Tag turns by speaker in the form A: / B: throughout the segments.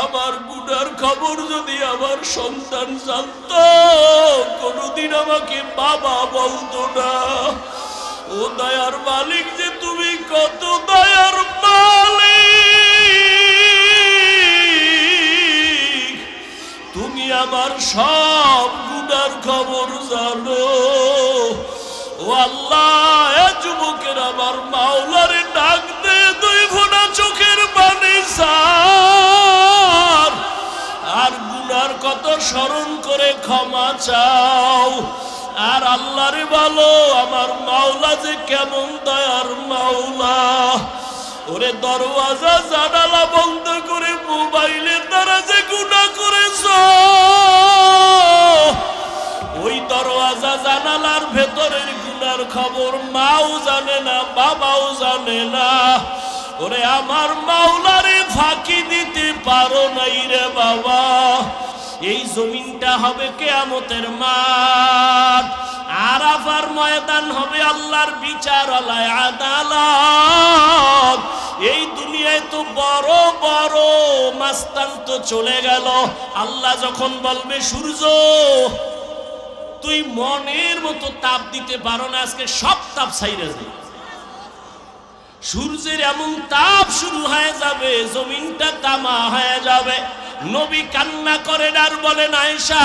A: আমার গুনার খবর যদি আমার সন্তান জানতো কোনদিন আমাকে বাবা বলতো না। ও দয়ার মালিক যে তুমি কত দয়ার মালিক, তুমি আমার সব গুনার খবর জানো। ও আল্লাহ, এ যুবকের আমার মাওলারে ডাক দে, দুই ফোঁটা চোখের পানি ছাড়, আর গুনার কত স্মরণ করে ক্ষমা চাও। আর আল্লাহরে বলো আমার মাওলা যে কেমন দয়ার মাওলা। ওরে দরওয়াজা জানালা বন্ধ করে মোবাইলের দ্বারা যে গুনাহ করেছো, ওই দরওয়াজা জানালার ভেতরের গুনার খবর মাও জানে না, বাবাও জানে না। ওরে আমার মাওলারে ফাঁকি দিতে পারো নাই রে বাবা। এই জমিনটা হবে কিয়ামতের মাঠ, আরাফার ময়দান হবে আল্লাহর বিচারালয়, আদালত। এই দুনিয়ায় তো বড় বড় মাস্তান তো চলে গেল। আল্লাহ যখন বলবে সূর্য তুই মনের মতো তাপ দিতে পারো না, আজকে সব তাপ ছাইরে যায়, সূর্যের এমন তাপ শুরু হয়ে যাবে, জমিনটা তামা হয়ে যাবে। নবী কান্না করেন আর বলেন আয়েশা,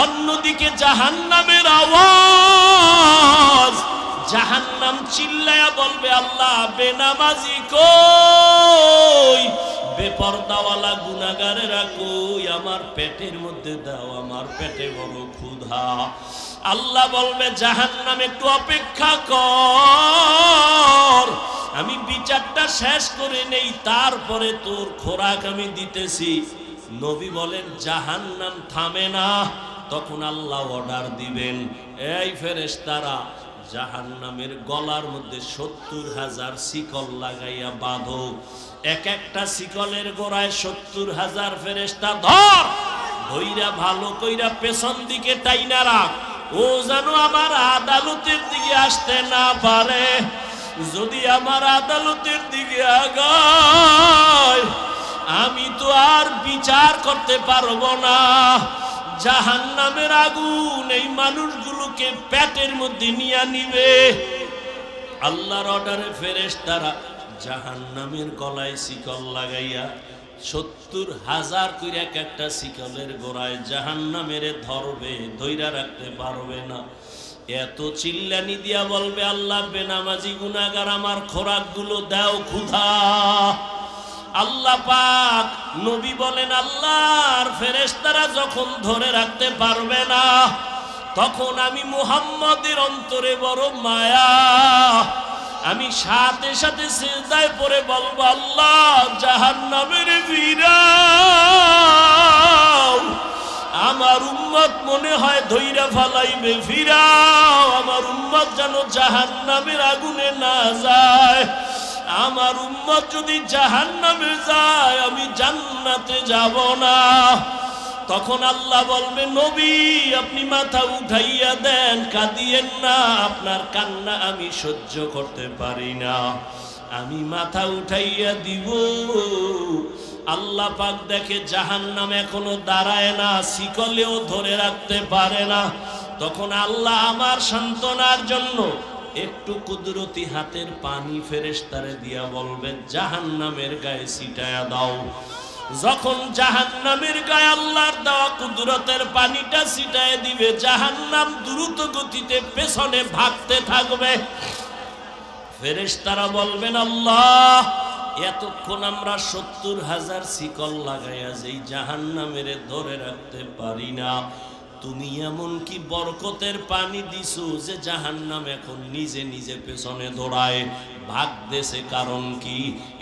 A: অন্যদিকে জাহান্নামের আওয়াজ, জাহান্নাম চিল্লায়া বলবে আল্লাহ বেনামাজি কই, বেপরদাওয়ালা গুনাহগারেরা কই, আমার পেটের মধ্যে দাও, আমার পেটে বড় ক্ষুধা। আল্লাহ বলবে জাহান্নাম একটু অপেক্ষা কর, আমি বিচারটা শেষ করে নেই, তারপরে তোর খোরাক আমি দিতেছি। নবী বলেন জাহান্নাম থামে না, তখন আল্লাহ অর্ডার দিবেন, এই ফেরেশতারা জাহান্নামের গলার মধ্যে ৭০,০০০ শিকল লাগাইয়া বাঁধো, এক একটা শিকলের গোড়ায় ৭০,০০০ ফেরেশতা ধর, ধইরা ভালো কইরা পেছন দিকে টাইনা রাখ, ও যেন আমার আদালতের দিকে আসতে না পারে। যদি আমার আদালতের দিকে আগায় আমি তো আর বিচার করতে পারবো না। জাহান্নামের আগুন এই মানুষগুলোকে পেটের মধ্যে নিয়ে নিবে। আল্লাহর অর্ডারে ফেরেশতারা জাহান্নামের গলায় শিকল লাগাইয়া ৭০,০০০ করে এক একটা শিকলের গোড়ায় জাহান্নামের ধরবে, ধইরা রাখতে পারবে না। এত চিল্লানি দিয়া বলবে আল্লাহ বেনামাজি গুনাহগার আমার খোরাকগুলো দাও ক্ষুধা। আল্লাহ পাক নবী বলেন আল্লাহর ফেরেশতারা যখন ধরে রাখতে পারবে না, তখন আমি মুহাম্মদের অন্তরে বড় মায়া, আমি সাথে সাথে সিজদায় পড়ে বলবো আল্লাহ জাহান্নামের ফিরাও, আমার উম্মত মনে হয় ধইরা ফালাইবে, ফিরাও, আমার উম্মত যেন জাহান্নামের আগুনে না যায়। আমার উম্মত যদি জাহান্নামে যায় আমি জান্নাতে যাব না। তখন আল্লাহ বলবে নবী আপনি মাথা উঠাইয়া দেন, কাঁদিয়েন না, আপনার কান্না আমি সহ্য করতে পারি না, আমি মাথা উঠাইয়া দিব। আল্লাহ পাক দেখে জাহান্নাম এখনো দাঁড়ায় না, শিকলেও ধরে রাখতে পারে না। তখন আল্লাহ আমার সান্ত্বনার জন্য একটু কুদরতি হাতের পানি ফেরেশতারে দিয়া বলবেন জাহান্নামের গায়ে ছিটায়া দাও। যখন জাহান্নামের গায়ে আল্লাহর দেওয়া কুদরতের পানিটা ছিটায় দিবে, জাহান্নাম দ্রুত গতিতে পেছনে ভাগতে থাকবে। ফেরেশতারা বলবেন আল্লাহ এতক্ষণ আমরা ৭০,০০০ শিকল লাগাইয়া যেই জাহান্নামের ধরে রাখতে পারি না, তুমি এমন কি বরকতের পানি দিছো যে জাহান্নাম এখন নিজে নিজে পেছনে দৌড়ায় ভাগতেছে, কারণ কি?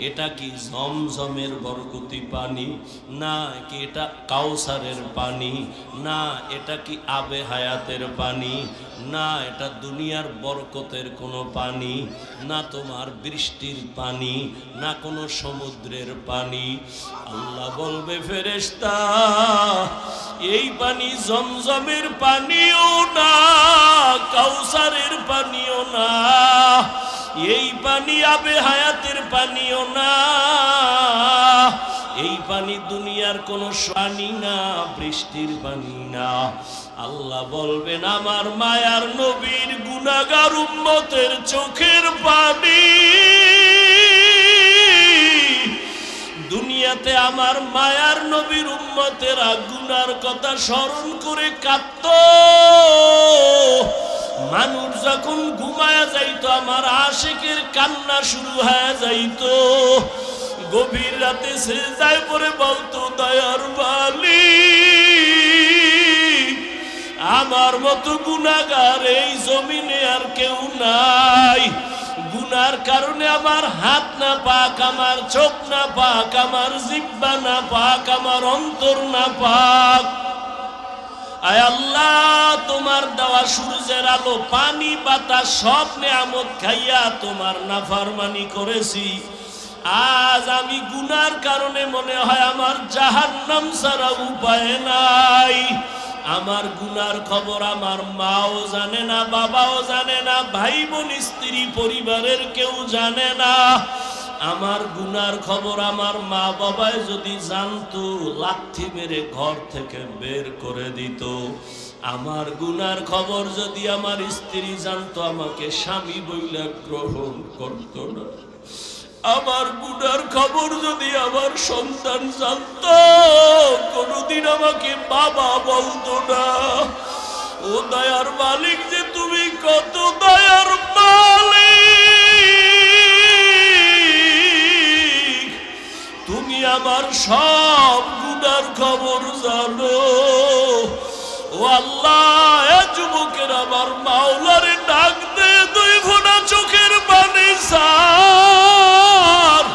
A: এটা কি জমজমের বরকতি পানি, না কি এটা কাউসারের পানি, না এটা কি আবে হায়াতের পানি, না এটা দুনিয়ার বরকতের কোনো পানি, না তোমার বৃষ্টির পানি, না কোনো সমুদ্রের পানি। আল্লাহ বলবে ফেরেশতা এই পানি জমজমের পানিও না, কাউসারের পানিও না, এই পানি আবে হায়াতের পানিও না, এই পানি দুনিয়ার কোনো পানি না, বৃষ্টির পানি না। আল্লাহ বলবেন আমার মায়ার নবীর গুনাহগার উম্মতের চোখের পানি। দুনিয়াতে আমার মায়ার নবীর উম্মতেরা গুনার কথা স্মরণ করে কাঁদত। মানুষ যখন ঘুমায়া যাইতো আমার আশিকের কান্না শুরু হয়ে যাইতো। গভীর রাতে সিজদায় পড়ে বলতো দয়ার মালিক আমার মতো গুনাহগার এই জমিনে আর কেউ নাই। গুনার কারণে আমার হাত না পাক, আমার চোখ না পাক, আমার জিহ্বা না পাক, আমার অন্তর না পাক। আয় আল্লাহ তোমার দেওয়া সূর্যের আলো, পানি, বাতাস সব নেয়ামত খাইয়া তোমার নাফরমানি করেছি। আজ আমি গুনার কারণে মনে হয় আমার জাহান্নাম ছাড়া উপায় নাই। আমার গুনার খবর আমার মাও জানে না, বাবাও জানে না, ভাই বোন স্ত্রী পরিবারের কেউ জানে না। আমার গুনার খবর আমার মা বাবায় যদি জানতো লাথি মেরে ঘর থেকে বের করে দিত। আমার গুনার খবর যদি আমার স্ত্রী জানতো আমাকে স্বামী বইলা গ্রহণ করতো না। আমার গুনার খবর যদি আমার সন্তান জানতো কোনদিন আমাকে বাবা বলতো না। ও দয়ার মালিক যে তুমি কত দয়ার মালিক, তুমি আমার সব গুনার খবর জানো। ও আল্লাহ এ যুবকের আমার মাওলারে ডাক দে, দুই ফোঁটা চোখের পানি ছাড়,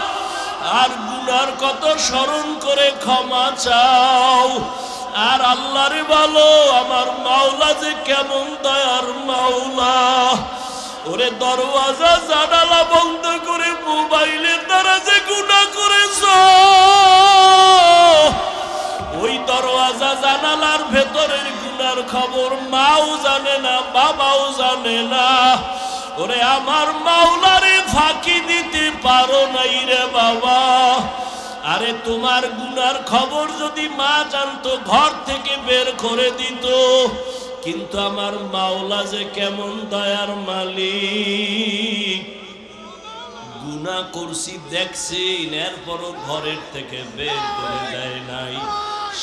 A: আর গুনার কত স্মরণ করে ক্ষমা চাও। আর আল্লাহরে বলো আমার মাওলা যে কেমন দয়ার মাওলা। ওরে দরওয়াজা জানালা বন্ধ করে মোবাইলের দ্বারা যে গুনাহ করেছো, ওই দরওয়াজা জানালার ভেতরের গুনার খবর মাও জানে না, বাবাও জানে না। ওরে আমার মাওলারে ফাঁকি দিতে পারো নাই রে বাবা। আরে তোমার গুনার খবর যদি মা জানতো ঘর থেকে বের করে দিত। কিন্তু আমার মাওলা যে কেমন দয়ার মালিক, গুনাহ করছি দেখছেন, এরপরও ঘরের থেকে বের করে দেয় নাই,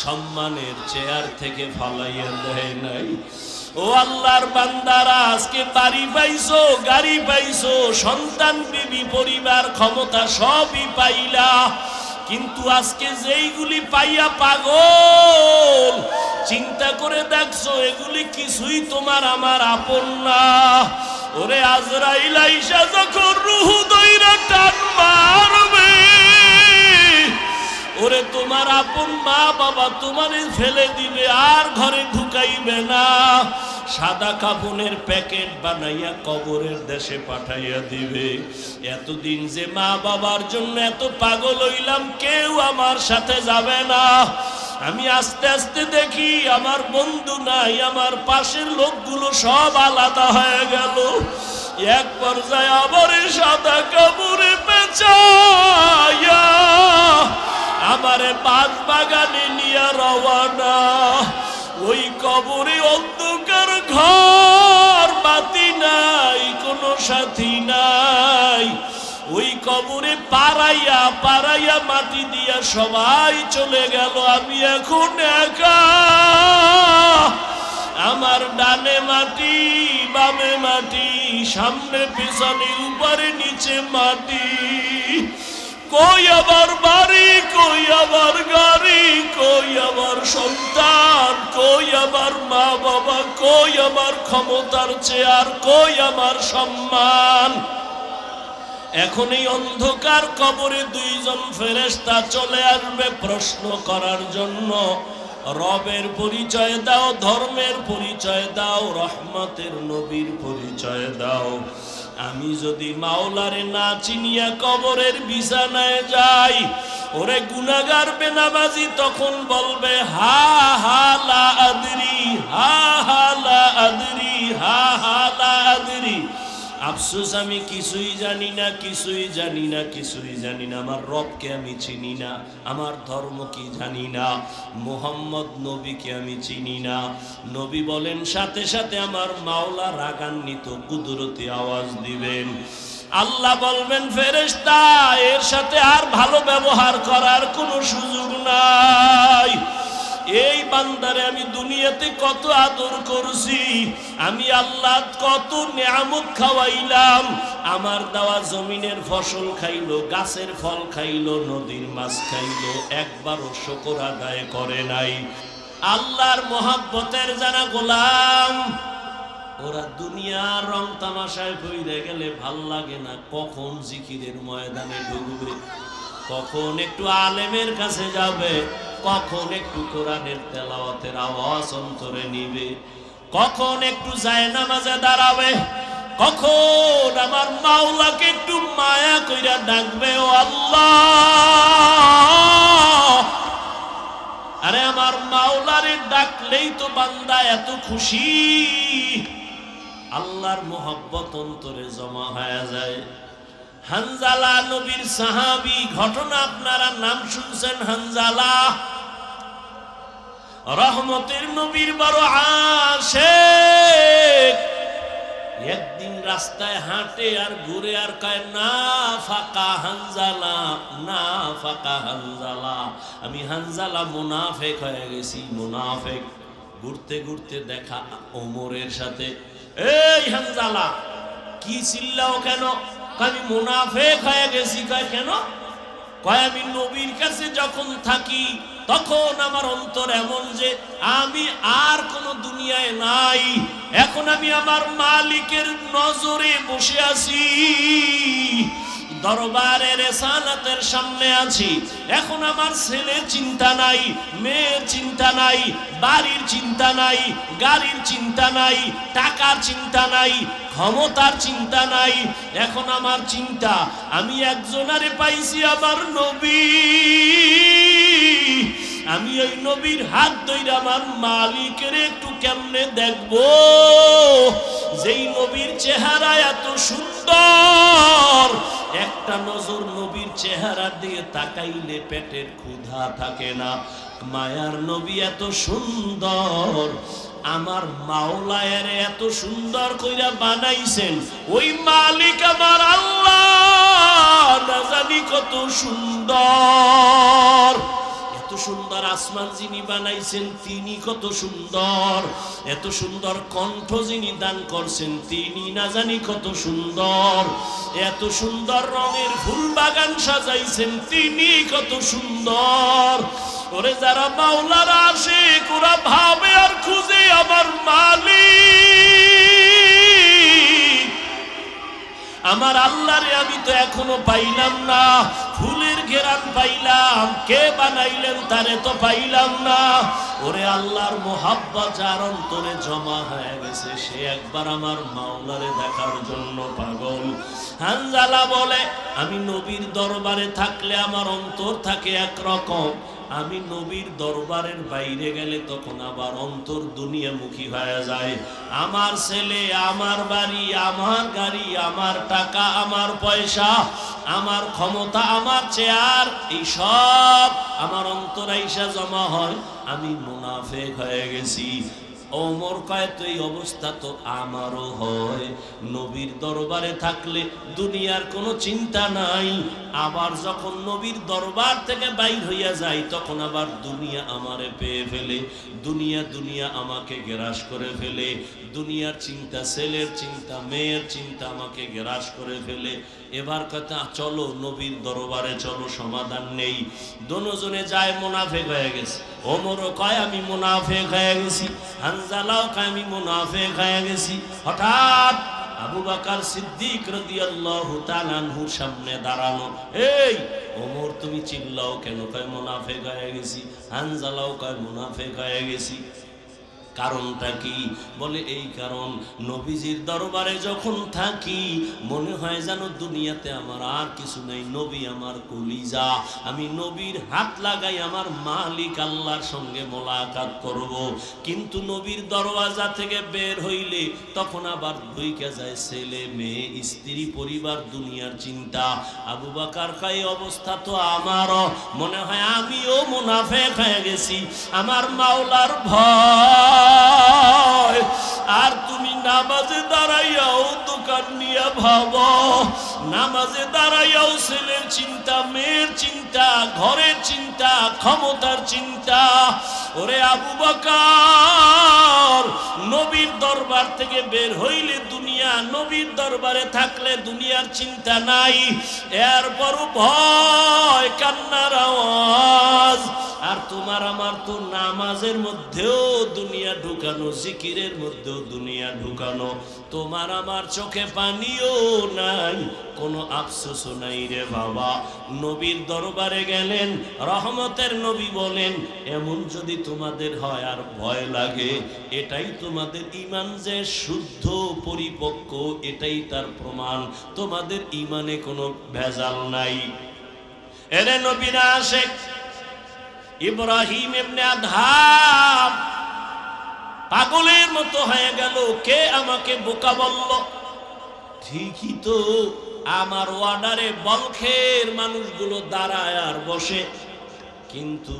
A: সম্মানের চেয়ার থেকে ফালাইয়া দেয় নাই। ও আল্লাহর বান্দারা আজকে বাড়ি পাইছো, গাড়ি পাইছো, সন্তান, বিবি, পরিবার, ক্ষমতা সবই পাইলা, কিন্তু আজকে যেইগুলি পাইয়া পাগল, চিন্তা করে দেখছো এগুলি কিছুই তোমার আমার আপন না। ওরে আজরাইল আইসা যখন রূহ দইরা টান মারবে, ওরে তোমার আপন মা বাবা তোমারে ফেলে দিবে, আর ঘরে ঢুকাইবে না। সাদা কাফনের প্যাকেট বানাইয়া কবরের দেশে পাঠাইয়া দিবে। এতদিন যে মা বাবার জন্য এত পাগল হইলাম, কেউ আমার সাথে যাবে না। আমি আস্তে আস্তে দেখি আমার বন্ধু নাই, আমার পাশের লোকগুলো সব আলাদা হয়ে গেল। এক পর্যায়ে আবার সাদা কাপড়ে পেঁচাইয়া আমারে বাগ বাগানে নিয়ে রওয়ানা। ওই কবরে অন্ধকার ঘর, বাতি নাই, কোনো সাথী নাই। ওই কবরে পাড়াইয়া পাড়াইয়া মাটি দিয়া সবাই চলে গেল, আমি এখন একা। আমার ডানে মাটি, বামে মাটি, সামনে পেছনে, উপরে নিচে মাটি। কই আমার বাড়ি, কই আমার গাড়ি, কই আমার সন্তান, কই আমার মা বাবা, কই আমার ক্ষমতার চেয়ার, কই আমার সম্মান। এখন এই অন্ধকার কবরে দুইজন ফেরেশতা চলে আসবে প্রশ্ন করার জন্য। রবের পরিচয় দাও, ধর্মের পরিচয় দাও, রহমতের নবীর পরিচয় দাও। আমি যদি মাওলারে না চিনিয়া কবরের বিছানায় যাই, ওরে গুনাহগার বেনামাজি তখন বলবে হা হা লা আদরি, হা হা লা আদরি, হা হা লা আদরি। আফসোস আমি কিছুই জানি না, কিছুই জানি না, কিছুই জানি না। আমার রবকে আমি চিনি না, আমার ধর্ম কি জানি না, মুহাম্মদ নবীকে আমি চিনি না। নবী বলেন সাথে সাথে আমার মাওলা রাগান্বিত কুদরতি আওয়াজ দিবেন। আল্লাহ বলবেন ফেরেশতা এর সাথে আর ভালো ব্যবহার করার কোনো সুযোগ নাই। এই বান্দারে আমি দুনিয়াতে কত আদর করছি, আমি আল্লাহ কত নিয়ামত খাওয়াইলাম, আমার দেওয়া জমিনের ফসল খাইলো, গাছের ফল খাইলো, নদীর মাছ খাইলো, একবারও শুকর আদায় করে নাই। আল্লাহর মহব্বতের যারা গোলাম, ওরা দুনিয়ার রং তামাশায় কইরে গেলে ভাল লাগে না। কখন জিকিরের ময়দানে ঢুকবে, কখন একটু আলেমের কাছে যাবে, কখন একটু কোরআনের তেলাওয়াতের আওয়াজ অন্তরে নিবে, কখন একটু জায়নামাজে দাঁড়াবে, কখন আমার মাওলাকে একটু মায়া কইরা ডাকবে, ও আল্লাহ। আরে আমার মাওলারে ডাকলেই তো বান্দা এত খুশি, আল্লাহর মোহব্বত অন্তরে জমা হয়ে যায়। হানজালা নবীর সাহাবী, ঘটনা আপনারা নাম শুনছেন। হানজালা রহমতের নবীর বড় আশিক। একদিন রাস্তায় হাঁটে আর ঘুরে আর কয় না ফাকা হানজালা, না ফাকা হানজালা, আমি হানজালা মুনাফিক হয়ে গেছি, মুনাফিক। ঘুরতে ঘুরতে দেখা ওমরের সাথে। এই হানজালা কি চিল্লাও কেন? আমি মুনাফিক হয়ে গেছি। কয় কেন? কয় আমি নবীর কাছে যখন থাকি তখন আমার অন্তর এমন যে আমি আর কোন দুনিয়ায় নাই, এখন আমি আমার মালিকের নজরে বসে আছি, দরবারে রিসালাতের সামনে আছি। এখন আমার ছেলের চিন্তা নাই, মেয়ের চিন্তা নাই, বাড়ির চিন্তা নাই, গাড়ির চিন্তা নাই, টাকার চিন্তা নাই, ক্ষমতার চিন্তা নাই। এখন আমার চিন্তা আমি একজনারে পাইছি, আমার নবী। আমি ওই নবীর হাত ধরে আমার মালিকের একটু কেমনে দেখবো, যেই নবীর চেহারা এত সুন্দর, একটা নজর নবীর চেহারা দিয়ে তাকাইলে পেটের ক্ষুধা থাকে না। মায়ার নবী এত সুন্দর, আমার মাওলা এর এত সুন্দর কইরা বানাইছেন, ওই মালিক আমার আল্লাহ না জানি কত সুন্দর। এত সুন্দর আসমান যিনি বানাইছেন তিনি কত সুন্দর, এত সুন্দর কণ্ঠ যিনি দান করছেন তিনি না জানি কত সুন্দর, এত সুন্দর রঙের ফুল বাগান সাজাইছেন তিনি কত সুন্দর। ওরে যারা মাওলার আশিক ওরা ভাবে আর খুঁজে আমার মালিক, আমার আল্লাহরে আমি তো এখনো পাইলাম না। ফুলের ঘেরান পাইলাম, কে বানাইলেন তারে তো পাইলাম না। ওরে আল্লাহর মোহাব্বত যার অন্তরে জমা হয়ে গেছে, সে একবার আমার মাওলারে দেখার জন্য পাগল। হানজালা বলে আমি নবীর দরবারে থাকলে আমার অন্তর থাকে একরকম, আমি নবীর দরবারের বাইরে গেলে তখন আবার অন্তর দুনিয়ামুখী হয়ে যায়। আমার ছেলে, আমার বাড়ি, আমার গাড়ি, আমার টাকা, আমার পয়সা, আমার ক্ষমতা, আমার চেয়ার, এই সব আমার অন্তরে আইসা জমা হয়, আমি মুনাফিক হয়ে গেছি। ওমর কয় তো এই অবস্থা তো আমারও হয়। নবীর দরবারে থাকলে দুনিয়ার কোনো চিন্তা নাই, আবার যখন নবীর দরবার থেকে বাইর হইয়া যায় তখন আবার দুনিয়া আমারে পেয়ে ফেলে, দুনিয়া দুনিয়া আমাকে গ্রাস করে ফেলে, দুনিয়ার চিন্তা, ছেলের চিন্তা, মেয়ের চিন্তা আমাকে গ্রাস করে ফেলে। এবার কথা চলো নবীর দরবারে চলো, সমাধান নেই। দোনোজনে যায়, মুনাফিক হয়ে গেছে। ওমরও কয় আমি মুনাফিক হয়ে গেছি, হানজালাও কয় আমি মুনাফিক হয়ে গেছি। হঠাৎ আবু বকর সিদ্দিক রাদিয়াল্লাহু তাআলা আনহুর সামনে দাঁড়ানো। এই ওমর তুমি চিল্লাও কেন? কয় মুনাফিক হয়ে গেছি। হানজালাও কয় মুনাফিক হয়ে গেছি। কারণটা কি? বলে এই কারণ, নবীজির দরবারে যখন থাকি মনে হয় যেন দুনিয়াতে আমার আর কিছু নাই, নবী আমার কলিজা, আমি নবীর হাত লাগাই আমার মালিক আল্লাহর সঙ্গে মোলাকাত করব। কিন্তু নবীর দরওয়াজা থেকে বের হইলে তখন আবার ঢুইকা যায় ছেলে মেয়ে স্ত্রী পরিবার দুনিয়ার চিন্তা। আবু বকর কয় অবস্থা তো আমারও, মনে হয় আমিও মুনাফিক হয়ে গেছি, আমার মাওলার ভয়। আর তুমি নামাজে দাঁড়াইয়াও দোকান নিয়ে ভাবো, নামাজে দাঁড়াইয়াও ছেলের চিন্তা, মেয়ের চিন্তা, ঘরের চিন্তা, ক্ষমতার চিন্তা। ওরে আবু বকর, নবীর দরবার থেকে বের হইলে দুনিয়া, নবীর দরবারে থাকলে দুনিয়ার চিন্তা নাই, এরপরও ভয় কান্নার আওয়াজ। আর তোমার আমার তো নামাজের মধ্যেও দুনিয়া ঢুকানো, জিকিরের মধ্যেও দুনিয়া ঢুকানো, তোমার আমার চোখে পানিও নাই, কোনো আফসোসও নাই রে বাবা। নবীর দরবারে গেলেন, রহমতের নবী বলেন এমন যদি তোমাদের হয় আর ভয় লাগে, এটাই তোমাদের ঈমান যে শুদ্ধ পরিপক্ক, এটাই তার প্রমাণ, তোমাদের ঈমানে কোনো ভেজাল নাই। এরে নবীরা আশেক ইব্রাহিম ইবনে আদহাম পাগলের মতো হয়ে গেল, কে আমাকে বোকা বলল? ঠিকই তো, আমার ওয়ার্ডারে বলখের মানুষগুলো দাঁড়ায় আর বসে, কিন্তু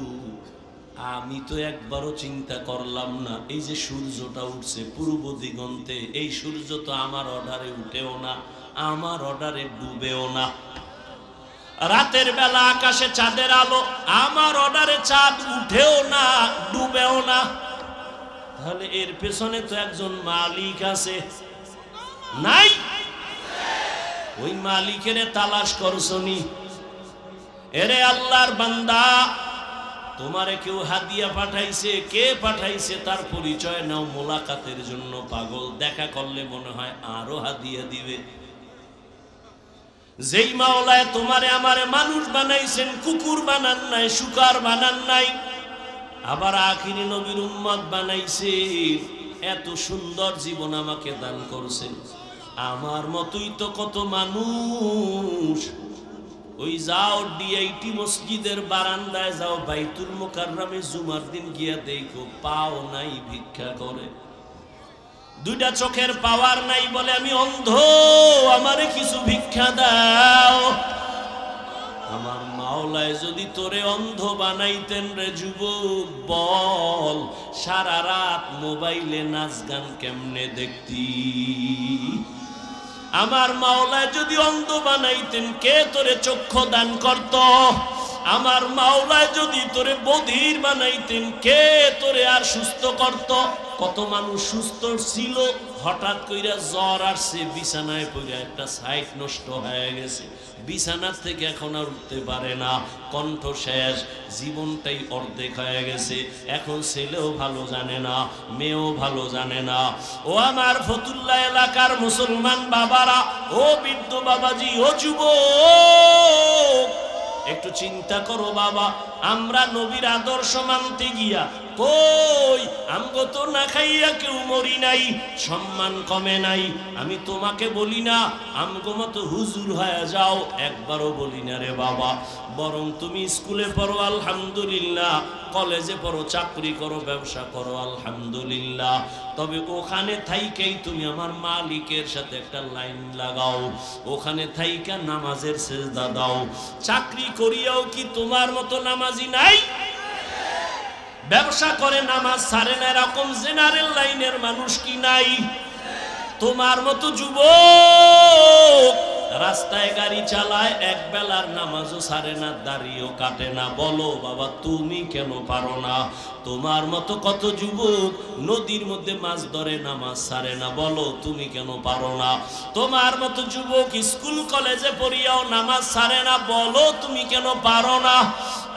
A: আমি তো একবারও চিন্তা করলাম না এই যে সূর্যটা উঠছে পূর্ব দিগন্তে, এই সূর্য তো আমার অর্ডারে উঠেও না, আমার অর্ডারে ডুবেও না। রাতের বেলা আকাশে চাঁদের আলো, আমার অর্ডারে চাঁদ উঠেও না, ডুবেও না। তাহলে এর পেছনে তো একজন মালিক আছে, নাই? ওই মালিকের তালাশ করছনি? এরে আল্লাহর বান্দা, তোমারে কেউ হাদিয়া পাঠাইছে, কে পাঠাইছে তার পরিচয় নাও, মোলাকাতের জন্য পাগল, দেখা করলে মনে হয় আরো হাদিয়া দিবে। যেই মাওলায় তোমারে আমারে মানুষ বানাইছেন, কুকুর বানান নাই, শুকার বানান নাই, আবার আখিরি নবীর উম্মত বানাইছে, এত সুন্দর জীবন আমাকে দান করছেন। আমার মতোই তো কত মানুষ, ওই যাও ডিআইটি মসজিদের বারান্দায় যাও, বাইতুল মুকাররমে জুমার দিন গিয়া দেখো, পাও নাই, ভিক্ষা করে। দুইটা চোখের পাওয়ার নাই, বলে আমি অন্ধ, আমারে কিছু ভিক্ষা দাও। আমার মাওলায় যদি তোরে অন্ধ বানাইতেন রে যুবক, বল সারা রাত মোবাইলে নাচ গান কেমনে দেখতি? আমার মাওলায় যদি অন্ধ বানাইতেন, কে তোরে চক্ষু দান করত? আমার মাওলায় যদি তোরে বধির বানাইতেন, কে তোরে আর সুস্থ করত? কত মানুষ সুস্থ ছিল, হঠাৎ কইরা জ্বর আসছে, বিছানায় পড়ে একটা সাইট নষ্ট হয়ে গেছে, বিছানার থেকে এখন আর উঠতে পারে না, কণ্ঠ শেষ, জীবনটাই অর্ধেক হয়ে গেছে। এখন ছেলেও ভালো জানে না, মেয়েও ভালো জানে না। ও আমার ফতুল্লাহ এলাকার মুসলমান বাবারা, ও বৃদ্ধ বাবাজি, ও যুবক, একটু চিন্তা করো বাবা, আমরা নবীর আদর্শ মানতে গিয়া কই আমগো তো না খাইয়া কেউ মরি নাই, সম্মান কমে নাই। আমি তোমাকে বলি না আমগো মতো হুজুর হয়ে যাও, একবারও বলি না রে বাবা। বরং তুমি স্কুলে পড়ো আলহামদুলিল্লাহ, কলেজে পড়ো, চাকরি করো, ব্যবসা করো আলহামদুলিল্লাহ, তবে ওখানে থাইকেই তুমি আমার মালিকের সাথে একটা লাইন লাগাও, ওখানে থাইকা নামাজের সেজদা দাও। চাকরি করিয়াও কি তোমার মতো নামাজি নাই? ব্যবসা করে নামাজ ছাড়ে না এরকম জেনারেল লাইনের মানুষ কি নাই? তোমার মতো যুবক রাস্তায় গাড়ি চালায়, এক বেলার নামাজও ছাড়ে না, দাড়িও কাটে না। বলো বাবা তুমি কেন পারো না? তোমার মতো কত যুবক নদীর মধ্যে মাছ ধরে, নামাজ ছাড়ে না, বলো তুমি কেন পারো না? তোমার মতো যুবক স্কুল কলেজে পড়িয়াও নামাজ ছাড়ে না, বলো তুমি কেন পারো না?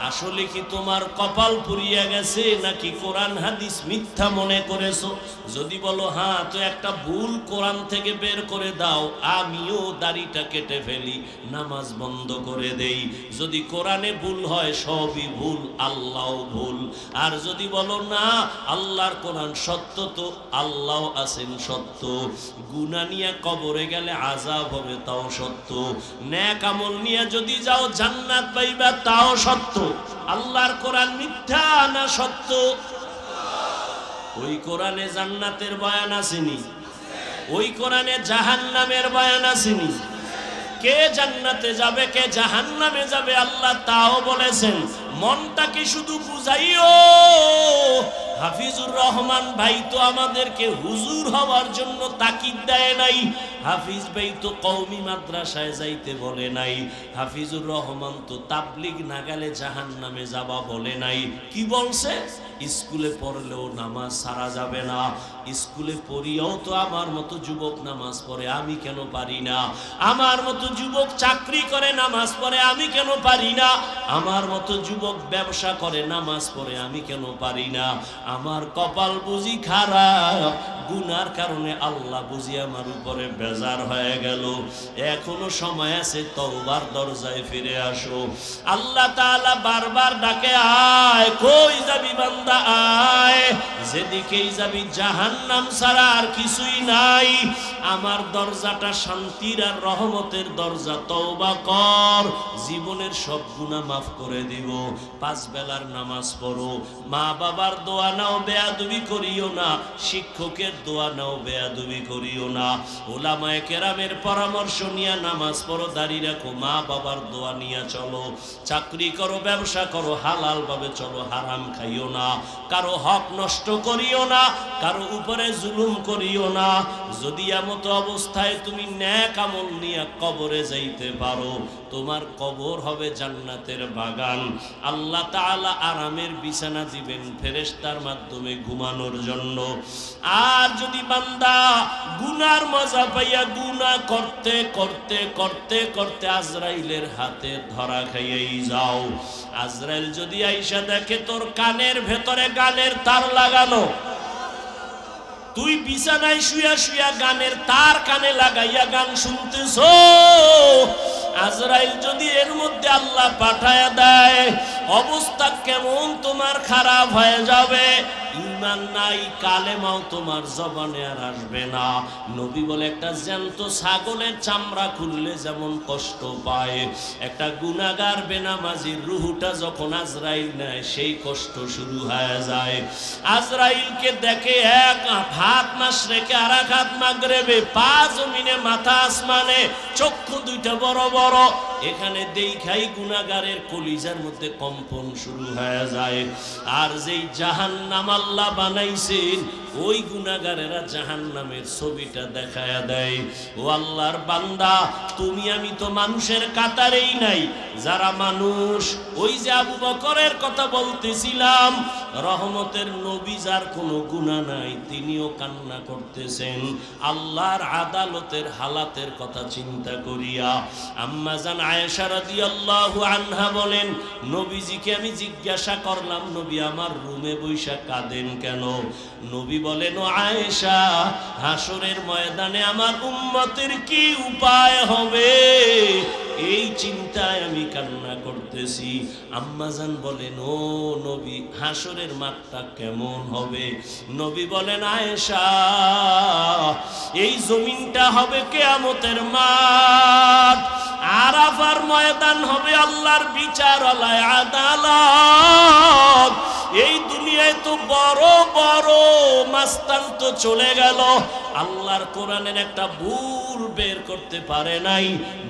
A: আসলে কি তোমার কপাল পুড়িয়া গেছে, নাকি কোরআন হাদিস মিথ্যা মনে করেছো? যদি বলো হ্যাঁ, তো একটা ভুল কোরআন থেকে বের করে দাও, আমিও দাড়িটা টাইমটা কেটে ফেলি, নামাজ বন্ধ করে দেই। যদি কোরআনে ভুল হয় সবই ভুল, আল্লাহও ভুল। আর যদি বলো না আল্লাহর কোরআন সত্য, তো আল্লাহ আছেন সত্য। গুনাহ নিয়ে কবরে গেলে আযাব হবে তাও সত্য। নেক আমল নিয়ে যদি যাও জান্নাত পাইবা তাও সত্য। আল্লাহর কোরআন মিথ্যা না সত্য? ওই কোরআনে জান্নাতের বয়ান আসেনি, ওই কোরআনে জাহান্নামের বয়ান আসেনি। কে জান্নাতে যাবে কে জাহান্নামে যাবে আল্লাহ তাও বলেছেন। মনটাকে শুধু বুঝাইও। হাফিজুর রহমান ভাই তো আমাদেরকে হুজুর হওয়ার জন্য তাকিদ দেয় নাই। হাফিজ ভাই তো কওমি মাদ্রাসায় যাইতে বলে নাই। হাফিজুর রহমান তো তাবলিগ না গেলে জাহান্নামে যাবা বলে নাই। কি বলছে? স্কুলে পড়লেও নামাজ ছাড়া যাবে না। স্কুলে পড়িয়াও তো আমার মতো যুবক নামাজ পড়ে, আমি কেন পারি না? আমার মতো যুবক চাকরি করে নামাজ পড়ে, আমি কেন পারি না? আমার মতো যুবক ব্যবসা করে নামাজ পড়ে, আমি কেন পারি না? আমার কপাল বুঝি খারাপ, গুনার কারণে আল্লাহ বুঝি আমার উপরে বেজার হয়ে গেল। এখনো সময় আছে, তওবার দরজায় ফিরে আসো। আল্লাহ তাআলা বারবার ডাকে, আয়, কই যাবি বান্দা আয়। যেদিকেই যাবি জাহান্নাম ছাড়া আর কিছুই নাই। আমার দরজাটা শান্তির আর রহমতের দরজা, তওবা কর, জীবনের সব গুনাহ মাফ করে দিব। 5 বেলার নামাজ পড়ো, মা বাবার দোয়া নাও, বেয়াদবি করিও না। শিক্ষকের দোয়া নাও, বেয়াদবি করিও না। উলামায়ে কেরামের পরামর্শ নিয়ে নামাজ পড়ো, দাড়ি রাখো, মা বাবার দোয়া নিয়ে চলো। চাকরি করো, ব্যবসা করো, হালাল ভাবে চলো, হারাম খাইও না। কারো হক নষ্ট করিও না, কারো উপরে জুলুম করিও না। যদি এমত অবস্থায় তুমি নেক আমল নিয়ে কবরে যাইতে পারো, তোমার কবর হবে জান্নাতের বাগান। আল্লাহ তাআলা আরামের বিছানা দিবেন ফেরেশতার মাধ্যমে ঘুমানোর জন্য। আর যদি বান্দা গুনার মজা পাইয়া গুনাহ করতে করতে করতে করতে আজরাইলের হাতে ধরা খাইয়াই যাও, আজরাইল যদি আইসা দেখে তোর কানের ভেতরে গানের তার লাগানো, তুই বিছানায় শুয়া শুয়া গানের তার কানে লাগাইয়া গান শুনতেছ, আজরাইল যদি এর মধ্যে আল্লাহ পাঠায়া দেয়, অবস্থা কেমন তোমার খারাপ হয়ে যাবে। ঈমান নাই, কালেমাও তোমার জবানে আর আসবে না। নবী বলে, একটা জ্যান্ত ছাগলের চামড়া খুললে যেমন কষ্ট পায়, একটা গুনাহগার বেনামাজির রুহটা যখন আজরাইল নেয় সেই কষ্ট শুরু হয়ে যায়। আজরাইলকে দেখে এক হাত মাশরিকে আর এক হাত মাগরিবে, পা জমিনে মাথা আসমানে, চক্ষু দুইটা বড় বড়। এখানে দেখাই গুনাহগারের কলিজার মধ্যে কম্পন শুরু হয়ে যায়। আর যেই জাহান্নাম আল্লাহ বানাইছেন, ওই গুনাহগারেরা জাহান্নামের ছবিটা দেখায়া দেয়। ও আল্লাহর বান্দা, তুমি আমি তো মানুষের কাতারেই নাই। যারা মানুষ, ওই যে আবু বকরের কথা বলতেছিলাম, রহমতের নবী, যার কোনো গুনাহ নাই, তিনিও কান্না করতেছেন আল্লাহর আদালতের হালাতের কথা চিন্তা করিয়া। আম্মা জান আয়েশা রাদিয়াল্লাহু আনহা বলেন, নবীজিকে আমি জিজ্ঞাসা করলাম, নবী আমার রুমে বৈশা কাঁদেন কেন? নবী বলেন, ও আয়েশা, হাসরের ময়দানে আমার উম্মতের কি উপায় হবে, এই চিন্তায় আমি কান্না করতেছি। আম্মাজান বলেন, ও নবী, হাসরের মাঠটা কেমন হবে? নবী বলেন, আয়েশা, এই জমিনটা হবে কিয়ামতের মাঠ, আরাফার ময়দান হবে আল্লাহর বিচারালয়, আদালত। এই দুনিয়ায় তো বড় বড় মাস্তান তো চলে গেল, আল্লাহর কোরআনের একটা ভুল বের করতে পারে নাই,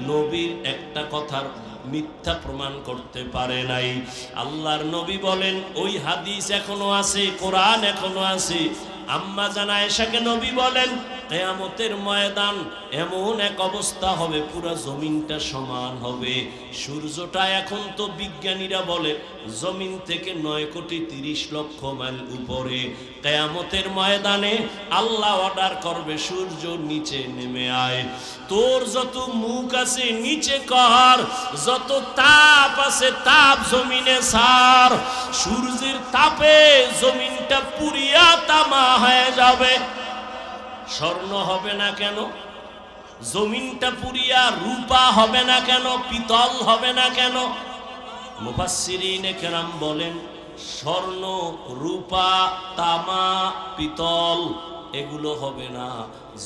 A: নবীর একটা কথার মিথ্যা প্রমাণ করতে পারে নাই। আল্লাহর নবী বলেন, ওই হাদিস এখনো আছে, কোরআন এখনো আছে। আম্মা জান আয়েশাকে নবী বলেন, কিয়ামতের ময়দান এমন এক অবস্থা হবে, পুরা জমিনটা সমান হবে। সূর্যটা এখন তো বিজ্ঞানীরা বলে জমিন থেকে 9,30,00,000 মাইল উপরে। কিয়ামতের ময়দানে আল্লাহ অর্ডার করবে, সূর্য নিচে নেমে আয়, তোর যত মুখ আছে নিচে কর, যত তাপ আছে তাপ জমিনে ছাড়। সূর্যের তাপে জমিনটা পুরিয়া তামা হয়ে যাবে। স্বর্ণ হবে না কেন? জমিনটা পুরিয়া রূপা হবে না কেন, পিতল হবে না কেন? মুফাসসিরিনে কেরাম বলেন স্বর্ণ, রূপা, তামা, পিতল এগুলো হবে না।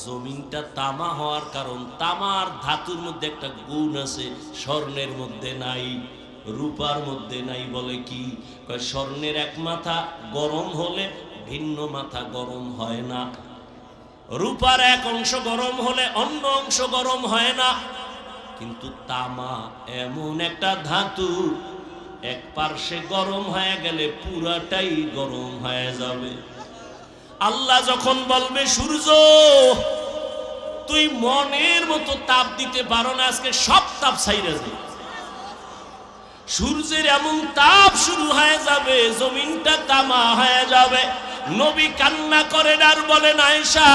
A: জমিনটা তামা হওয়ার কারণ, তামার ধাতুর মধ্যে একটা গুণ আছে স্বর্ণের মধ্যে নাই, রূপার মধ্যে নাই। বলে কি? স্বর্ণের এক মাথা গরম হলে ভিন্ন মাথা গরম হয় না, রূপার এক অংশ গরম হলে অন্য অংশ গরম হয় না। কিন্তু তামা এমন একটা ধাতু, এক পার্শ্বে গরম হয়ে গেলে পুরাটাই গরম হয়ে যাবে। আল্লাহ যখন বলবে সূর্য তুই মনের মতো তাপ দিতে পারো না, আজকে সব তাপ ছাইরা যাবে, সূর্যের এমন তাপ শুরু হয়ে যাবে, জমিনটা তামা হয়ে যাবে। নবী কান্না করেন আর বলেন আয়েশা,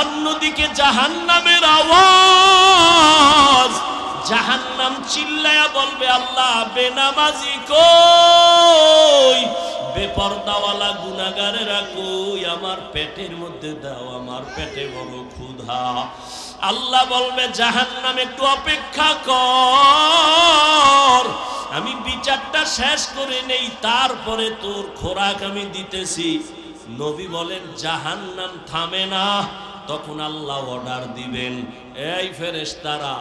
A: অন্যদিকে জাহান্নামের আওয়াজ, জাহান্নাম চিল্লায়া বলবে আল্লাহ বেনামাজি কই, বেপরদাওয়ালা গুনাহগারেরা কই, আমার পেটের মধ্যে দাও, আমার পেটে বড় ক্ষুধা। আল্লাহ বলবে জাহান্নাম একটু অপেক্ষা কর, আমি বিচারটা শেষ করে নেই, তারপরে তোর খোরাক আমি দিতেছি। নবী বলেন জাহান্নাম থামে না, তখন আল্লাহ অর্ডার দিবেন, এই ফেরেশতারা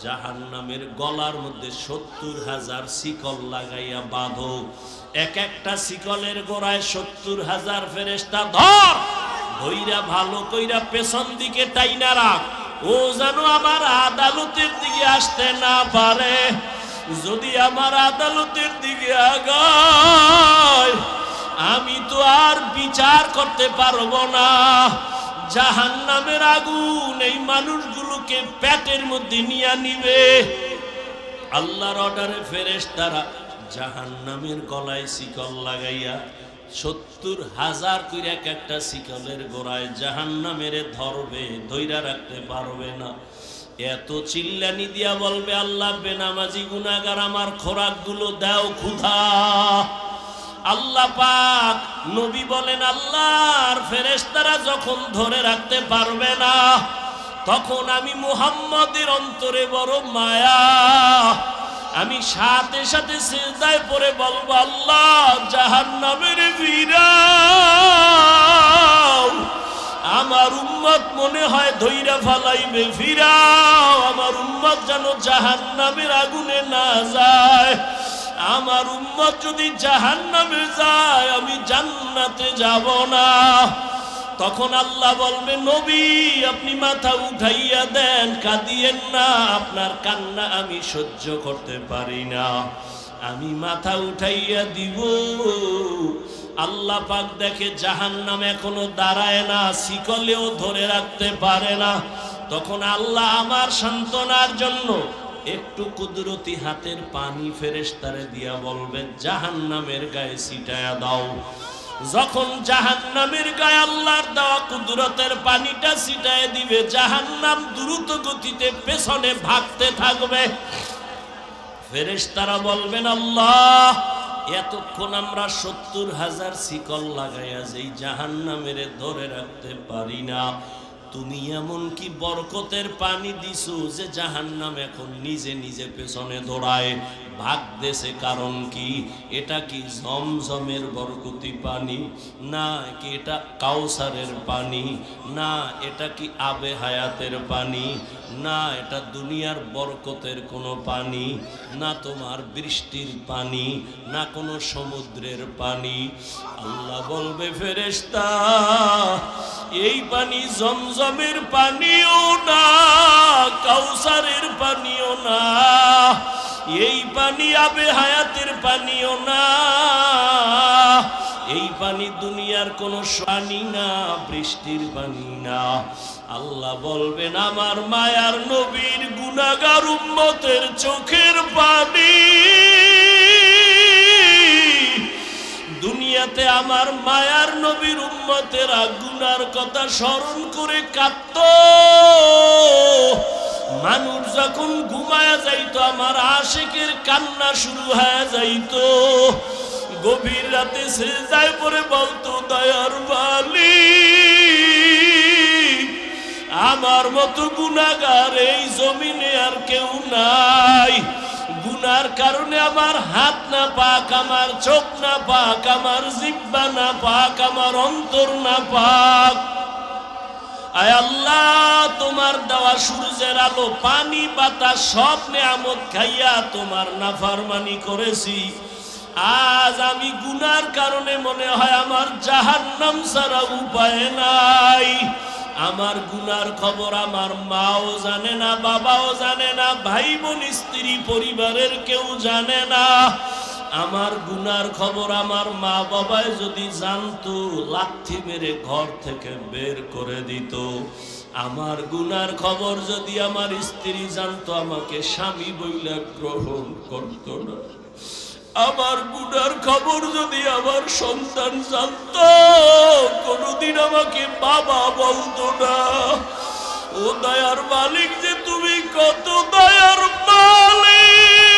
A: জাহান্নামের গলার মধ্যে ৭০,০০০ শিকল লাগাইয়া বাঁধো, এক একটা শিকলের গোড়ায় ৭০,০০০ ফেরেশতা ধর, ধইরা ভালো কইরা পেছন দিকে টাইনা রাখ, ও যেন আমার আদালতের দিকে আসতে না পারে। যদি আমার আদালতের দিকে আগায় আমি তো আর বিচার করতে পারবো না। জাহান্নামের আগুন এই মানুষগুলোকে পেটের মধ্যে নিয়ে নিবে। আল্লাহর অর্ডারে ফেরেশতারা জাহান্নামের গলায় শিকল লাগাইয়া ৭০,০০০ করে এক একটা শিকলের গোড়ায় জাহান্নামের ধরবে, ধইরা রাখতে পারবে না। এত চিল্লানি দিয়া বলবে আল্লাহ বেনামাজি গুনাহগার আমার খোরাকগুলো দাও, ক্ষুধা। আল্লাহ পাক নবী বলেন আল্লাহর ফেরেশতারা যখন ধরে রাখতে পারবে না, তখন আমি মুহাম্মদের অন্তরে বড় মায়া, আমি সাথে সাথে সিজদায় পড়ে বলবো আল্লাহ জাহান্নামের ফিরাও, আমার উম্মত মনে হয় ধইরা ফালাইবে, ফিরাও, আমার উম্মত যেন জাহান্নামের আগুনে না যায়। আমার উম্মত যদি জাহান্নামে যায় আমি জান্নাতে যাব না। তখন আল্লাহ বলবে নবী আপনি মাথা উঠাইয়া দেন, কাঁদিয়েন না, আপনার কান্না আমি সহ্য করতে পারি না, আমি মাথা উঠাইয়া দিব। আল্লাহ পাক দেখে জাহান্নাম এখনো দাঁড়ায় না, শিকলেও ধরে রাখতে পারে না। তখন আল্লাহ আমার সান্ত্বনার জন্য একটু কুদরতি হাতের পানি ফেরেশতারে দিয়া বলবেন জাহান্নামের গায়ে ছিটায়া দাও। যখন জাহান্নামের গায়ে আল্লাহর দেওয়া কুদরতের পানিটা ছিটায় দিবে, জাহান্নাম দ্রুত গতিতে পেছনে ভাগতে থাকবে। ফেরেশতারা বলবেন আল্লাহ এতক্ষণ আমরা ৭০,০০০ শিকল লাগাইয়া যেই জাহান্নামের ধরে রাখতে পারি না, তুমি এমন কি বরকতের পানি দিছো যে জাহান্নাম এখন নিজে নিজে পেছনে দৌড়ায় ভাগতেছে, কারণ কি? এটা কি জমজমের বরকতি পানি? না কি এটা কাউসারের পানি? না এটা কি আবে হায়াতের পানি? না এটা দুনিয়ার বরকতের কোনো পানি? না তোমার বৃষ্টির পানি? না কোনো সমুদ্রের পানি? আল্লাহ বলবে ফেরেশতা এই পানি জমজমের পানিও না, কাউসারের পানিও না, এই পানি আবে হায়াতের পানিও না, এই পানি দুনিয়ার কোনো পানি না, বৃষ্টির পানি না। আল্লাহ বলবেন আমার মায়ার নবীর গুনাহগার উম্মতের চোখের পানি, দুনিয়াতে আমার মায়ার নবীর উম্মতেরা গুনার কথা স্মরণ করে কাঁদত। মানুষ যখন ঘুমায়া যাইতো আমার আশিকের কান্না শুরু হয়ে যাইতো। গভীর রাতে সিজদায় পড়ে বলতো দয়ার মালিক আমার মতো গুনাহগার এই জমিনে আর কেউ নাই। গুনার কারণে আমার হাত না পাক, আমার চোখ না পাক, আমার জিহ্বা না পাক, আমার অন্তর না পাক। আয় আল্লাহ, তোমার দেওয়া সূর্যের আলো, পানি, বাতাস সব নেয়ামত খাইয়া তোমার নাফরমানি করেছি। আজ আমি গুনার কারণে মনে হয় আমার জাহান্নাম ছাড়া উপায় নাই। আমার গুনার খবর আমার মাও জানে না, বাবাও জানে না, ভাই বোন, স্ত্রী, পরিবারের কেউ জানে না। আমার গুনার খবর আমার মা বাবায় যদি জানতো, লাথি মেরে ঘর থেকে বের করে দিত। আমার গুনার খবর যদি আমার স্ত্রী জানতো, আমাকে স্বামী বইলা গ্রহণ করতো না। আমার গুনার খবর যদি আমার সন্তান জানতো, কোনদিন আমাকে বাবা বলতো না। ও দয়ার মালিক, যে তুমি কত দয়ার মালিক,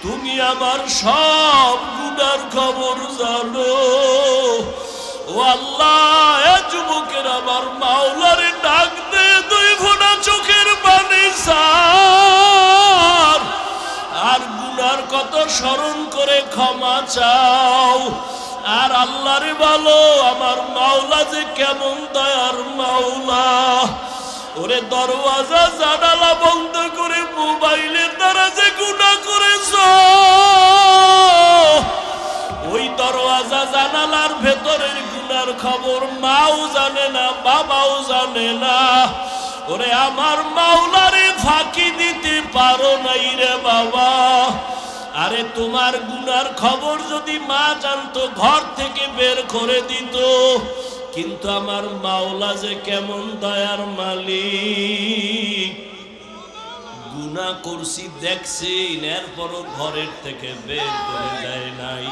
A: তুমি আমার সব গুনার খবর জানো। ও আল্লাহ, এ যুবকের আমার মাওলারে ডাক দে, দুই ফোঁটা চোখের পানি ছাড়, আর গুনার কত স্মরণ করে ক্ষমা চাও। আর আল্লাহরে বলো, আমার মাওলা যে কেমন দয়ার মাওলা। ওরে দরওয়াজা জানালা বন্ধ করে মোবাইলের দ্বারা যে গুনাহ করেছ, ওই দরওয়াজা জানালার ভেতরের গুনার খবর মাও জানে না, বাবাও জানে না। ওরে আমার মাওলারে ফাঁকি দিতে পারো নাই রে বাবা। আরে তোমার গুনার খবর যদি মা জানতো, ঘর থেকে বের করে দিত। কিন্তু আমার মাওলা যে কেমন দয়ার মালিক, গুনাহ করছি দেখছেন, এরপরও ঘরের থেকে বের করে দেয় নাই,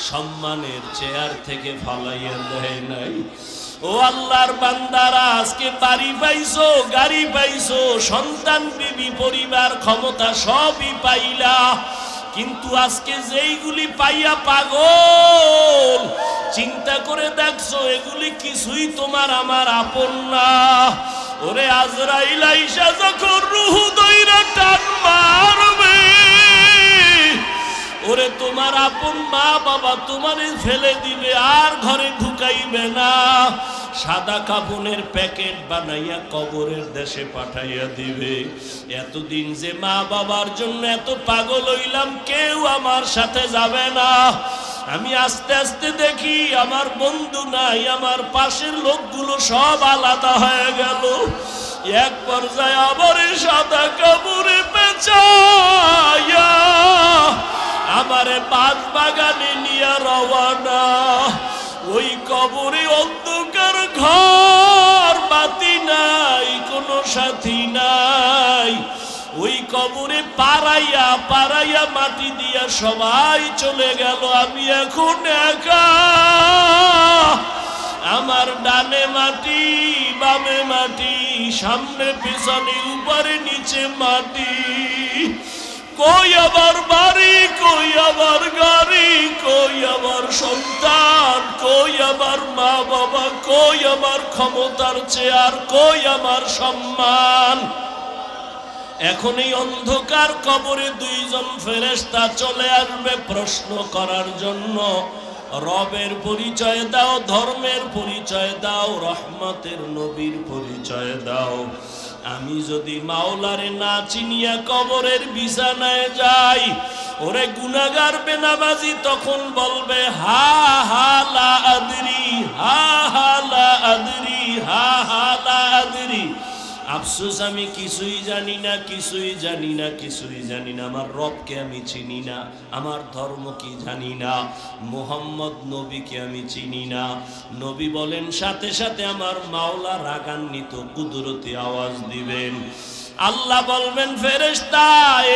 A: সম্মানের চেয়ার থেকে ফালাইয়া দেয় নাই। ও আল্লাহর বান্দারা, আজকে বাড়ি পাইছো, গাড়ি পাইছো, সন্তান, বিবি, পরিবার, ক্ষমতা সবই পাইলা, কিন্তু আজকে যেইগুলি পাইয়া পাগল, চিন্তা করে দেখছো এগুলি কিছুই তোমার আমার আপন না। ওরে আজরাইল আইসা যখন রূহ দইরা টান মারবে, ওরে তোমার আপন মা বাবা তোমারে ফেলে দিবে, আর ঘরে ঢুকাইবে না। সাদা কাপনের প্যাকেট বানাইয়া কবরের দেশে পাঠাইয়া দিবে। এতদিন যে মা বাবার জন্য এত পাগল হইলাম, কেউ আমার সাথে যাবে না। আমি আস্তে আস্তে দেখি আমার বন্ধু নাই, আমার পাশের লোকগুলো সব আলাদা হয়ে গেল। এক পর্যায়ে আবার সাদা কাপড়ে পেঁচাইয়া আমারে বাগ বাগানে নিয়ে রওয়ানা। ওই কবরে অন্ধকার ঘর, বাতি নাই, কোনো সাথী নাই। ওই কবরে পাড়াইয়া পাড়াইয়া মাটি দিয়া সবাই চলে গেল, আমি এখন একা। আমার ডানে মাটি, বামে মাটি, সামনে পেছনে, উপরে নিচে মাটি। কই আমার বাড়ি, কই আমার গাড়ি, কই আমার সন্তান, কই আমার মা বাবা, কই আমার ক্ষমতার চেয়ার, কই আমার সম্মান। এখন এই অন্ধকার কবরে দুইজন ফেরেশতা চলে আসবে প্রশ্ন করার জন্য। রবের পরিচয় দাও, ধর্মের পরিচয় দাও, রহমতের নবীর পরিচয় দাও। আমি যদি মাওলারে না চিনিয়া কবরের বিছানায় যাই, ওরে গুনাহগার বেনামাজি তখন বলবে হা হা লা আদরি, হা হা লা আদরি, হা হা লা আদরি। আফসোস, আমি কিছুই জানি না, কিছুই জানি না, কিছুই জানি না। আমার রবকে আমি চিনি না, আমার ধর্ম কি জানি না, মুহাম্মদ নবীকে আমি চিনি না। নবী বলেন, সাথে সাথে আমার মাওলা রাগান্বিত কুদরতি আওয়াজ দিবেন। আল্লাহ বলবেন, ফেরেশতা,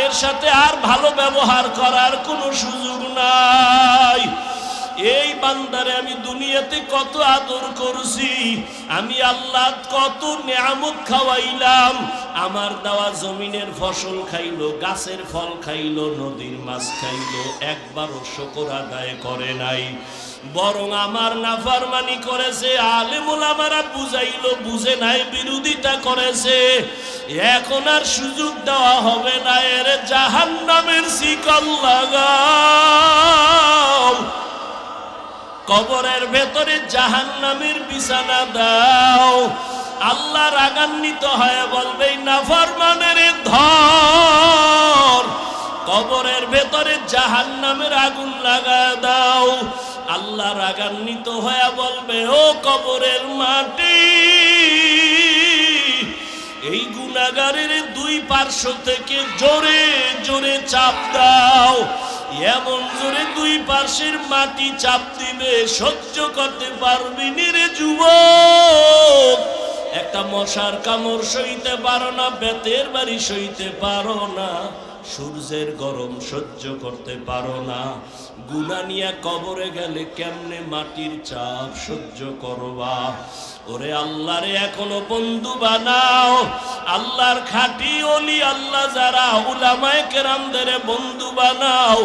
A: এর সাথে আর ভালো ব্যবহার করার কোনো সুযোগ নাই। এই বান্দারে আমি দুনিয়াতে কত আদর করছি, আমি আল্লাহ কত নিয়ামত খাওয়াইলাম, আমার দেওয়া জমিনের ফসল খাইলো, গাছের ফল খাইলো, নদীর মাছ খাইলো, একবারও শুকর আদায় করে নাই, বরং আমার নাফরমানি করেছে। আলেম ওলামারা বুঝাইলো, বুঝে নাই, বিরোধিতা করেছে। এখন আর সুযোগ দেওয়া হবে না, এর জাহান্নামের শিকল লাগাও, কবরের ভেতরে জাহান্নামের বিছানা দাও। আল্লাহ রাগান্বিত হয়ে বলবে, নাফরমানের ধর, কবরের ভেতরে জাহান্নামের আগুন লাগা দাও। আল্লাহ রাগান্বিত হয়ে বলবে, ও কবরের মাটি, এই গুনাহগারের দুই পার্শ্ব থেকে জোরে জোরে চাপ দাও। এমন জোরে দুই পার্শ্বের মাটি চাপ দিবে, সহ্য করতে পারবি নি রে যুবক। একটা মশার কামড় সইতে পারো না, বেতের বাড়ি সইতে পারো না, সূর্যের গরম সহ্য করতে পারো না, গুনাহ নিয়ে কবরে গেলে কেমনে মাটির চাপ সহ্য করবা? ওরে আল্লাহরে এখনো বন্ধু বানাও, আল্লাহর খাঁটি ওলি আল্লাহ যারা, উলামায়ে কেরামদের বন্ধু বানাও।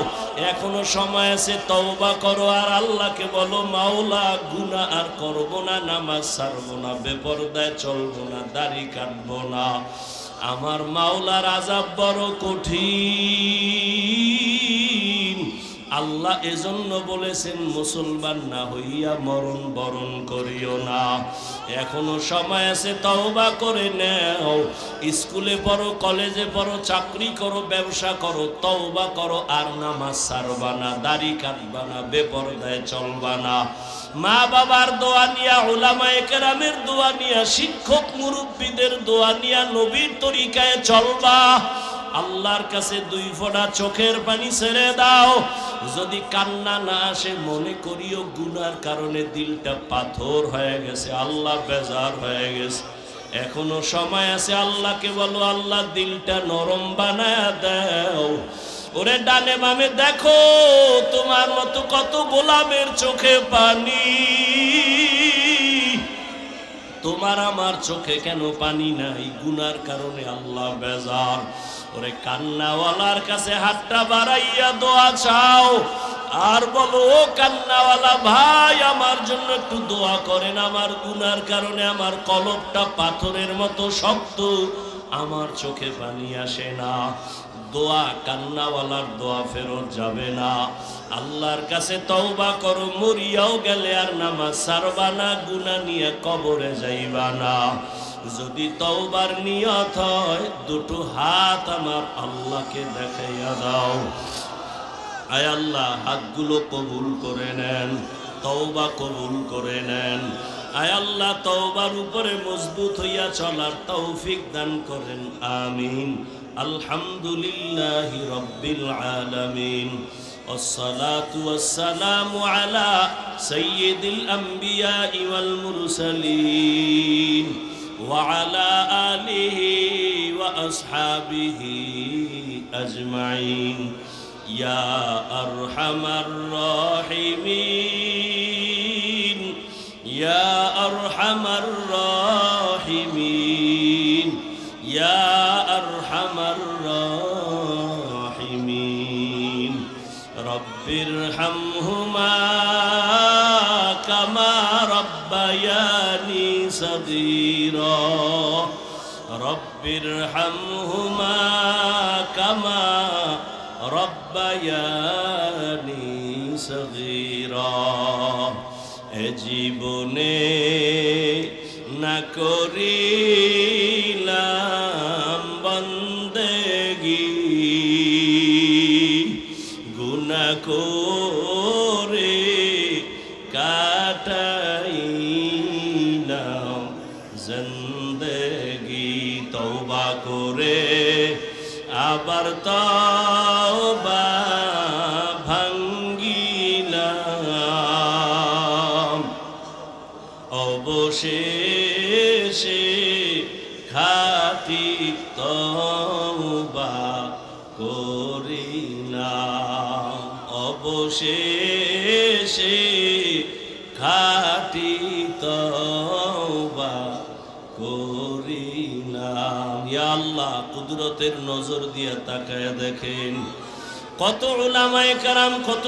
A: এখনো সময় আছে, তওবা করো আর আল্লাহকে বলো, মাওলা গুনাহ আর করবো না, নামাজ ছাড়বো না, বেপরদায় চলবো না, দাড়ি কাটবো না। আমার মাওলার আযাব বড় কঠিন। আল্লাহ এজন্য বলেছেন, মুসলমান না হইয়া মরণ বরণ করিও না। এখনো সময় আছে, তওবা করে নাও। স্কুলে পড়ো, কলেজে পড়ো, চাকরি করো, ব্যবসা করো, তওবা করো আর নামাজ ছাড়বা না, দাড়ি কাটবা না, বেপরদায় চলবা না। মা বাবার দোয়া নিয়া, উলামায়ে কেরামের দোয়া নিয়া, শিক্ষক মুরব্বীদের দোয়া নিয়া নবীর তরিকায় চলবা। আল্লাহর কাছে দুই ফোঁটা চোখের পানি ছেড়ে দাও। যদি কান্না না আসে, মনে করিও গুনার কারণে দিলটা পাথর হয়ে গেছে, আল্লাহ বেজার হয়ে গেছে। এখনো সময় আছে, আল্লাহকে বলো, আল্লাহ দিলটা নরম বানায়া দাও। ওরে ডানে বামে দেখো, তোমার মতো কত গোলামের চোখে পানি, তোমার আমার চোখে কেন পানি নাই? গুনার কারণে আল্লাহ বেজার। ওরে কান্নাওয়ালার কাছে হাতটা বাড়াইয়া দোয়া চাও আর বলো, ও কান্নাওয়ালা ভাই, আমার জন্য একটু দোয়া করেন, আমার গুনার কারণে আমার কলবটা পাথরের মতো শক্ত, আমার চোখে পানি আসে না। দোয়া, কান্নাওয়ালার দোয়া ফেরত যাবে না। আল্লাহর কাছে তওবা করো, মরিয়াও গেলে আর নামাজ ছাড়বা না, গুনাহ নিয়ে কবরে যাইবা না। যদি তওবার নিয়ত হয়, দুটো হাত আমার আল্লাহকে দেখাইয়া দাও। আয় আল্লাহ, হাতগুলো কবুল করে নেন, তওবা কবুল করে নেন। আয় আল্লাহ, তওবার উপরে মজবুত হইয়া চলার তৌফিক দান করেন, আমিন। আলহামদুলিল্লাহি রাব্বিল আলামিন, والصلاة والسلام على سيد الأنبياء والمرسلين وعلى آله وأصحابه أجمعين يا أرحم الراحمين يا أرحم الراحمين يا أرحم الراحمين رب ارحمهما كما ربياني صغيرا رب ارحمهما كما ربياني صغيرا এ জীবনে না করিলাম বন্দেগী, গুনাহ করে কাটাইলাম জিন্দেগী। তওবা করে আবার তওবা ভাঙ্গিলাম, অবশেষে খাঁটি তওবা করিলাম, অবশেষে খাটি তওবা করিলাম। ইয়া আল্লাহ, কুদরতের নজর দিয়ে তাকায় দেখেন কত উলামায়ে কেরাম, কত